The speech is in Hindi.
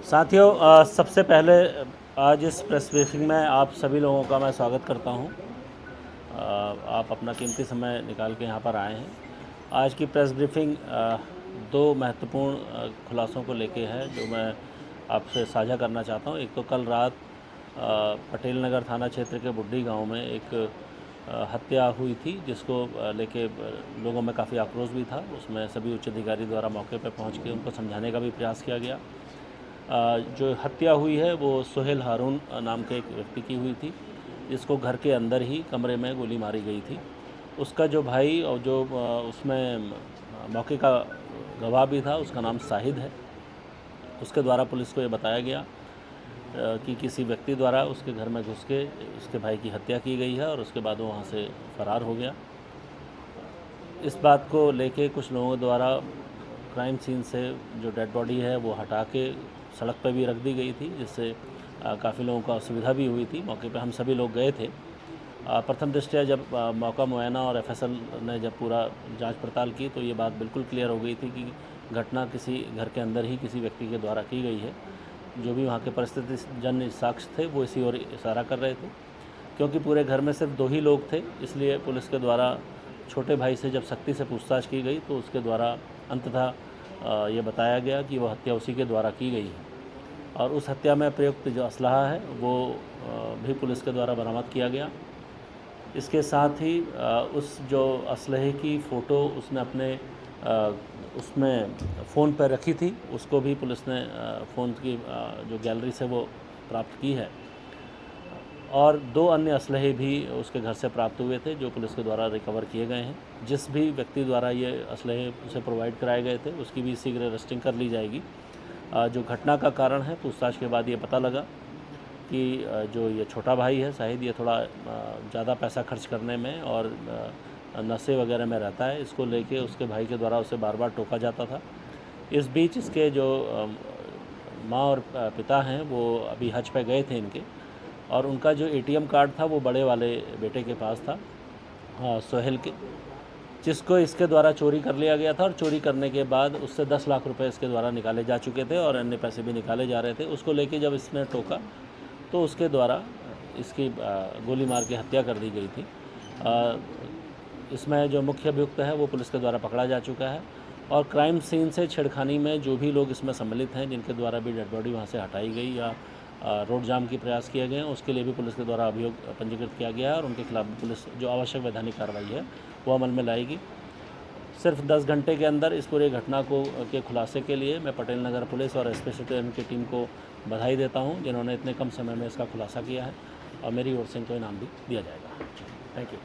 साथियों, सबसे पहले आज इस प्रेस ब्रीफिंग में आप सभी लोगों का मैं स्वागत करता हूं। आप अपना कीमती समय निकाल के यहां पर आए हैं। आज की प्रेस ब्रीफिंग दो महत्वपूर्ण खुलासों को लेके है जो मैं आपसे साझा करना चाहता हूं। एक तो कल रात पटेल नगर थाना क्षेत्र के बुड्ढी गांव में एक हत्या हुई थी, जिसको लेके लोगों में काफ़ी आक्रोश भी था। उसमें सभी उच्च अधिकारी द्वारा मौके पर पहुंच के उनको समझाने का भी प्रयास किया गया। जो हत्या हुई है वो सोहेल हारून नाम के एक व्यक्ति की हुई थी, जिसको घर के अंदर ही कमरे में गोली मारी गई थी। उसका जो भाई और जो उसमें मौके का गवाह भी था, उसका नाम साहिद है। उसके द्वारा पुलिस को ये बताया गया कि किसी व्यक्ति द्वारा उसके घर में घुस के उसके भाई की हत्या की गई है और उसके बाद वो वहाँ से फरार हो गया। इस बात को लेके कुछ लोगों द्वारा क्राइम सीन से जो डेड बॉडी है वो हटा के सड़क पर भी रख दी गई थी, जिससे काफ़ी लोगों को असुविधा भी हुई थी। मौके पे हम सभी लोग गए थे। प्रथम दृष्टया जब मौका मुआयना और एफएसएल ने जब पूरा जांच पड़ताल की तो ये बात बिल्कुल क्लियर हो गई थी कि घटना किसी घर के अंदर ही किसी व्यक्ति के द्वारा की गई है। जो भी वहाँ के परिस्थिति जन्य साक्ष्य थे वो इसी ओर इशारा कर रहे थे। क्योंकि पूरे घर में सिर्फ 2 ही लोग थे, इसलिए पुलिस के द्वारा छोटे भाई से जब सख्ती से पूछताछ की गई तो उसके द्वारा अंततः ये बताया गया कि वह हत्या उसी के द्वारा की गई है। और उस हत्या में प्रयुक्त जो असलहा है वो भी पुलिस के द्वारा बरामद किया गया। इसके साथ ही उस जो असलहे की फ़ोटो उसने अपने उसमें फ़ोन पर रखी थी, उसको भी पुलिस ने फ़ोन की जो गैलरी से वो प्राप्त की है। और 2 अन्य असलहे भी उसके घर से प्राप्त हुए थे, जो पुलिस के द्वारा रिकवर किए गए हैं। जिस भी व्यक्ति द्वारा ये असलहे उसे प्रोवाइड कराए गए थे उसकी भी शीघ्र अरेस्टिंग कर ली जाएगी। जो घटना का कारण है, पूछताछ के बाद ये पता लगा कि जो ये छोटा भाई है शायद ये थोड़ा ज़्यादा पैसा खर्च करने में और नशे वगैरह में रहता है। इसको लेके उसके भाई के द्वारा उसे बार बार टोका जाता था। इस बीच इसके जो माँ और पिता हैं वो अभी हज पे गए थे इनके, और उनका जो एटीएम कार्ड था वो बड़े वाले बेटे के पास था, सोहेल के, जिसको इसके द्वारा चोरी कर लिया गया था। और चोरी करने के बाद उससे 10 लाख रुपए इसके द्वारा निकाले जा चुके थे और अन्य पैसे भी निकाले जा रहे थे। उसको लेके जब इसने टोका तो उसके द्वारा इसकी गोली मार के हत्या कर दी गई थी। इसमें जो मुख्य अभियुक्त है वो पुलिस के द्वारा पकड़ा जा चुका है। और क्राइम सीन से छेड़खानी में जो भी लोग इसमें सम्मिलित हैं, जिनके द्वारा भी डेड बॉडी वहाँ से हटाई गई या रोड जाम के प्रयास किए गए हैं, उसके लिए भी पुलिस के द्वारा अभियोग पंजीकृत किया गया है और उनके खिलाफ पुलिस जो आवश्यक वैधानिक कार्रवाई है वो अमल में लाएगी। सिर्फ 10 घंटे के अंदर इस पूरी घटना को के खुलासे के लिए मैं पटेल नगर पुलिस और स्पेशल की टीम को बधाई देता हूं, जिन्होंने इतने कम समय में इसका खुलासा किया है, और मेरी ओर से इनको इनाम भी दिया जाएगा। Thank you.